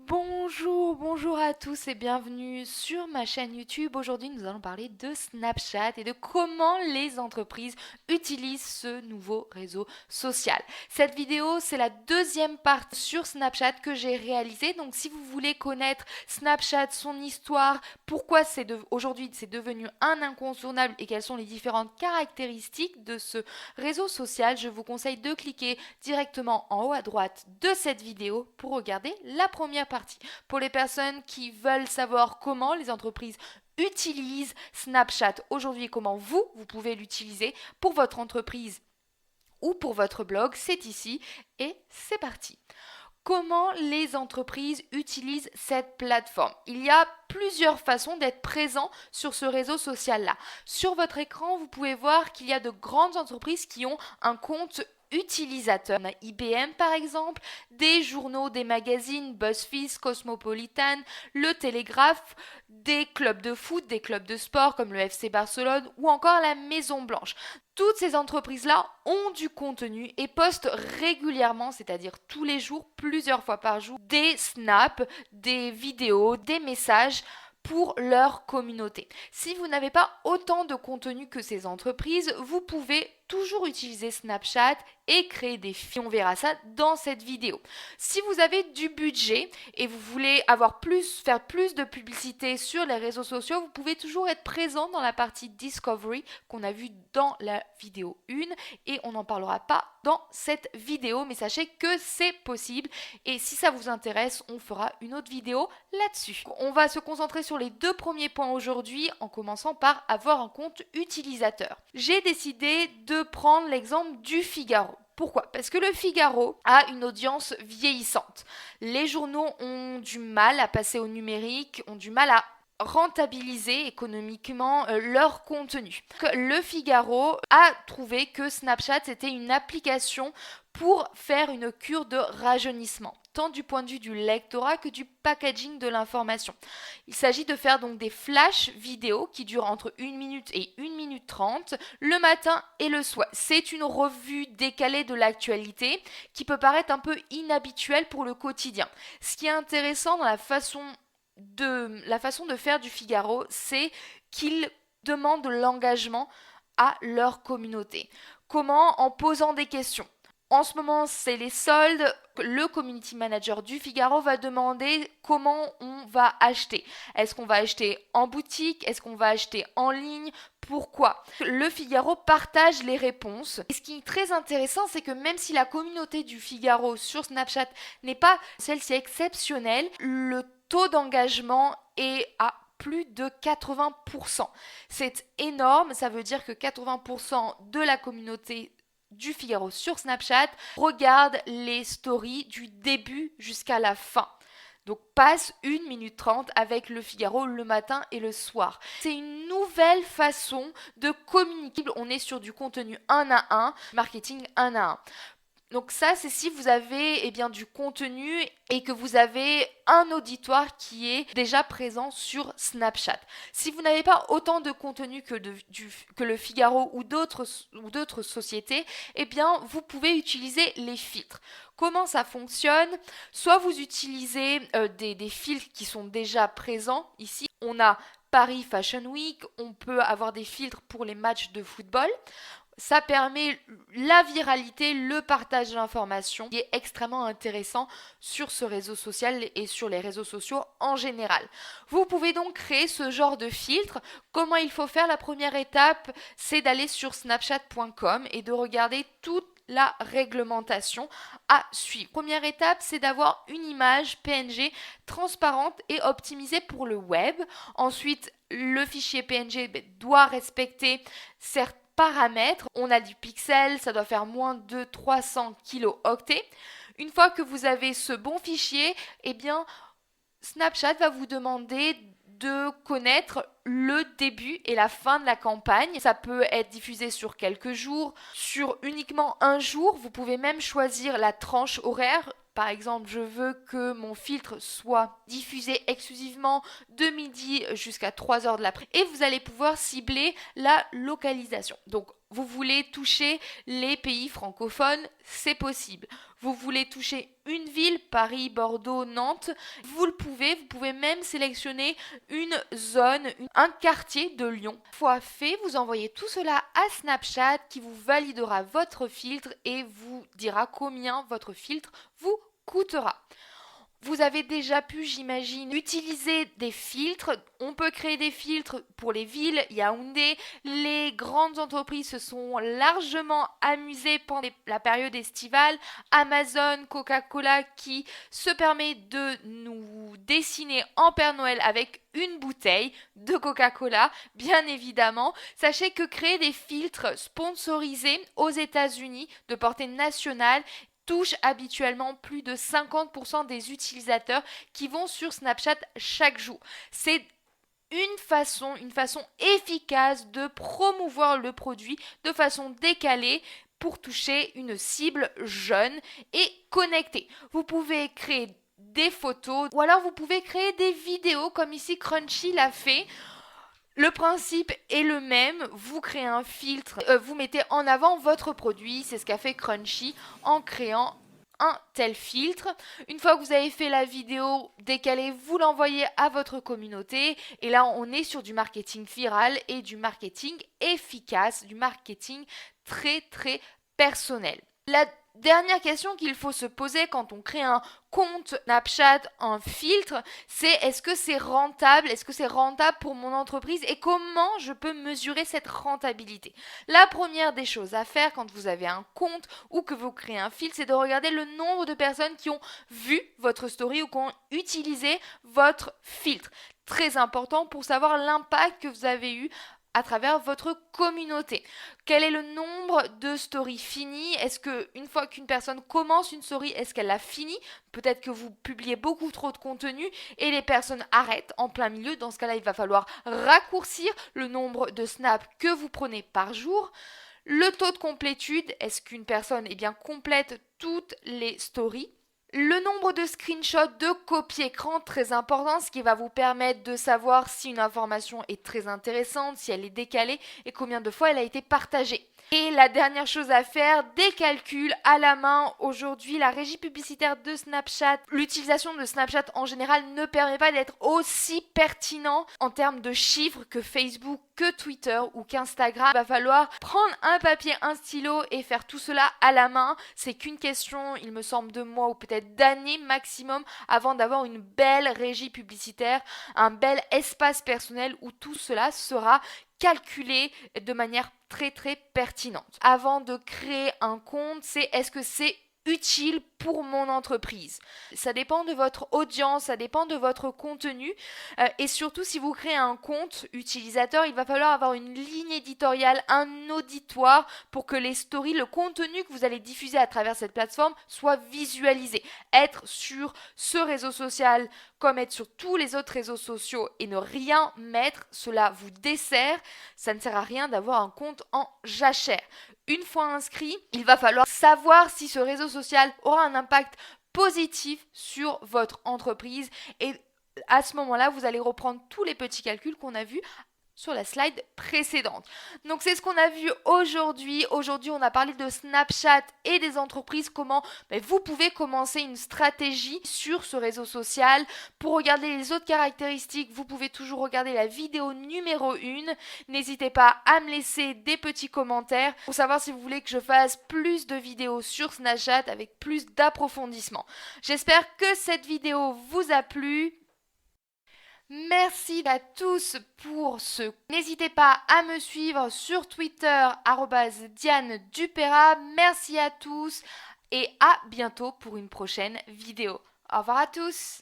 Bonjour à tous et bienvenue sur ma chaîne YouTube. Aujourd'hui, nous allons parler de Snapchat et de comment les entreprises utilisent ce nouveau réseau social. Cette vidéo, c'est la deuxième partie sur Snapchat que j'ai réalisée. Donc, si vous voulez connaître Snapchat, son histoire, pourquoi aujourd'hui c'est devenu un incontournable et quelles sont les différentes caractéristiques de ce réseau social, je vous conseille de cliquer directement en haut à droite de cette vidéo pour regarder la première partie. Pour les personnes qui veulent savoir comment les entreprises utilisent Snapchat aujourd'hui, comment vous pouvez l'utiliser pour votre entreprise ou pour votre blog, c'est ici et c'est parti. Comment les entreprises utilisent cette plateforme? Il y a plusieurs façons d'être présent sur ce réseau social-là. Sur votre écran, vous pouvez voir qu'il y a de grandes entreprises qui ont un compte utilisateurs. On a IBM par exemple, des journaux, des magazines, BuzzFeed, Cosmopolitan, Le Télégraphe, des clubs de foot, des clubs de sport comme le FC Barcelone ou encore la Maison Blanche. Toutes ces entreprises-là ont du contenu et postent régulièrement, c'est-à-dire tous les jours, plusieurs fois par jour, des snaps, des vidéos, des messages pour leur communauté. Si vous n'avez pas autant de contenu que ces entreprises, vous pouvez toujours utiliser Snapchat et créer des feeds. On verra ça dans cette vidéo. Si vous avez du budget et vous voulez faire plus de publicité sur les réseaux sociaux, vous pouvez toujours être présent dans la partie Discovery qu'on a vu dans la vidéo 1 et on n'en parlera pas dans cette vidéo, mais sachez que c'est possible et si ça vous intéresse, on fera une autre vidéo là-dessus. On va se concentrer sur les deux premiers points aujourd'hui en commençant par avoir un compte utilisateur. J'ai décidé de prendre l'exemple du Figaro. Pourquoi? Parce que le Figaro a une audience vieillissante. Les journaux ont du mal à passer au numérique, ont du mal à rentabiliser économiquement leur contenu. Le Figaro a trouvé que Snapchat était une application pour faire une cure de rajeunissement, tant du point de vue du lectorat que du packaging de l'information. Il s'agit de faire donc des flash vidéos qui durent entre 1 minute et 1 minute 30 le matin et le soir. C'est une revue décalée de l'actualité qui peut paraître un peu inhabituelle pour le quotidien. Ce qui est intéressant dans la façon de faire du Figaro, c'est qu'ils demandent de l'engagement à leur communauté. Comment? En posant des questions. En ce moment, c'est les soldes. Le community manager du Figaro va demander comment on va acheter. Est-ce qu'on va acheter en boutique? Est-ce qu'on va acheter en ligne? Pourquoi? Le Figaro partage les réponses. Et ce qui est très intéressant, c'est que même si la communauté du Figaro sur Snapchat n'est pas celle-ci exceptionnelle, le taux d'engagement est à plus de 80%. C'est énorme, ça veut dire que 80% de la communauté du Figaro sur Snapchat regarde les stories du début jusqu'à la fin. Donc passe 1 minute 30 avec le Figaro le matin et le soir. C'est une nouvelle façon de communiquer. On est sur du contenu 1 à 1, marketing 1 à 1. Donc ça, c'est si vous avez du contenu et que vous avez un auditoire qui est déjà présent sur Snapchat. Si vous n'avez pas autant de contenu que le Figaro ou d'autres sociétés, vous pouvez utiliser les filtres. Comment ça fonctionne? Soit vous utilisez des filtres qui sont déjà présents. Ici, on a Paris Fashion Week, on peut avoir des filtres pour les matchs de football. Ça permet la viralité, le partage d'informations qui est extrêmement intéressant sur ce réseau social et sur les réseaux sociaux en général. Vous pouvez donc créer ce genre de filtre. Comment il faut faire? La première étape, c'est d'aller sur snapchat.com et de regarder toute la réglementation à suivre. Première étape, c'est d'avoir une image PNG transparente et optimisée pour le web. Ensuite, le fichier PNG doit respecter certains paramètres. On a du pixel, ça doit faire moins de 300 kilooctets. Une fois que vous avez ce bon fichier, Snapchat va vous demander de connaître le début et la fin de la campagne. Ça peut être diffusé sur quelques jours, sur uniquement un jour. Vous pouvez même choisir la tranche horaire. Par exemple, je veux que mon filtre soit diffusé exclusivement de midi jusqu'à 3 heures de l'après. Et vous allez pouvoir cibler la localisation. Donc, Vous voulez toucher les pays francophones, c'est possible. Vous voulez toucher une ville, Paris, Bordeaux, Nantes, vous pouvez même sélectionner une zone, un quartier de Lyon. Une fois fait, vous envoyez tout cela à Snapchat qui vous validera votre filtre et vous dira combien votre filtre vous coûtera. Vous avez déjà pu, j'imagine, utiliser des filtres. On peut créer des filtres pour les villes, Yaoundé. Les grandes entreprises se sont largement amusées pendant la période estivale. Amazon, Coca-Cola qui se permet de nous dessiner en Père Noël avec une bouteille de Coca-Cola, bien évidemment. Sachez que créer des filtres sponsorisés aux États-Unis de portée nationale touche habituellement plus de 50% des utilisateurs qui vont sur Snapchat chaque jour. C'est une façon efficace de promouvoir le produit de façon décalée pour toucher une cible jeune et connectée. Vous pouvez créer des photos ou alors vous pouvez créer des vidéos comme ici Crunchy l'a fait. Le principe est le même, vous créez un filtre, vous mettez en avant votre produit, c'est ce qu'a fait Crunchy en créant un tel filtre. Une fois que vous avez fait la vidéo décalée, vous l'envoyez à votre communauté et là on est sur du marketing viral et du marketing efficace, du marketing très très personnel. La dernière question qu'il faut se poser quand on crée un compte Snapchat, un filtre, c'est est-ce que c'est rentable? Est-ce que c'est rentable pour mon entreprise? Et comment je peux mesurer cette rentabilité? La première des choses à faire quand vous avez un compte ou que vous créez un filtre, c'est de regarder le nombre de personnes qui ont vu votre story ou qui ont utilisé votre filtre. Très important pour savoir l'impact que vous avez eu à travers votre communauté. Quel est le nombre de stories finies? Est-ce que une fois qu'une personne commence une story, est-ce qu'elle l'a finie? Peut-être que vous publiez beaucoup trop de contenu et les personnes arrêtent en plein milieu. Dans ce cas-là, il va falloir raccourcir le nombre de snaps que vous prenez par jour. Le taux de complétude, est-ce qu'une personne complète toutes les stories? Le nombre de screenshots de copie-écran, très important, ce qui va vous permettre de savoir si une information est très intéressante, si elle est décalée et combien de fois elle a été partagée. Et la dernière chose à faire, des calculs à la main. Aujourd'hui, la régie publicitaire de Snapchat, l'utilisation de Snapchat en général ne permet pas d'être aussi pertinent en termes de chiffres que Facebook, que Twitter ou qu'Instagram. Il va falloir prendre un papier, un stylo et faire tout cela à la main. C'est qu'une question, il me semble, de mois ou peut-être d'années maximum avant d'avoir une belle régie publicitaire, un bel espace personnel où tout cela sera calculé de manière très très pertinente. Avant de créer un compte, c'est est-ce que c'est utile pour mon entreprise. Ça dépend de votre audience, ça dépend de votre contenu et surtout si vous créez un compte utilisateur, il va falloir avoir une ligne éditoriale, un auditoire pour que les stories, le contenu que vous allez diffuser à travers cette plateforme soit visualisé. Être sur ce réseau social comme être sur tous les autres réseaux sociaux et ne rien mettre, cela vous dessert. Ça ne sert à rien d'avoir un compte en jachère. Une fois inscrit, il va falloir savoir si ce réseau social aura un impact positif sur votre entreprise et à ce moment-là, vous allez reprendre tous les petits calculs qu'on a vus sur la slide précédente. Donc c'est ce qu'on a vu aujourd'hui. Aujourd'hui, on a parlé de Snapchat et des entreprises, comment vous pouvez commencer une stratégie sur ce réseau social. Pour regarder les autres caractéristiques, vous pouvez toujours regarder la vidéo numéro 1. N'hésitez pas à me laisser des petits commentaires pour savoir si vous voulez que je fasse plus de vidéos sur Snapchat avec plus d'approfondissement. J'espère que cette vidéo vous a plu. Merci à tous pour ce. N'hésitez pas à me suivre sur Twitter @Diane Dupera. Merci à tous et à bientôt pour une prochaine vidéo. Au revoir à tous.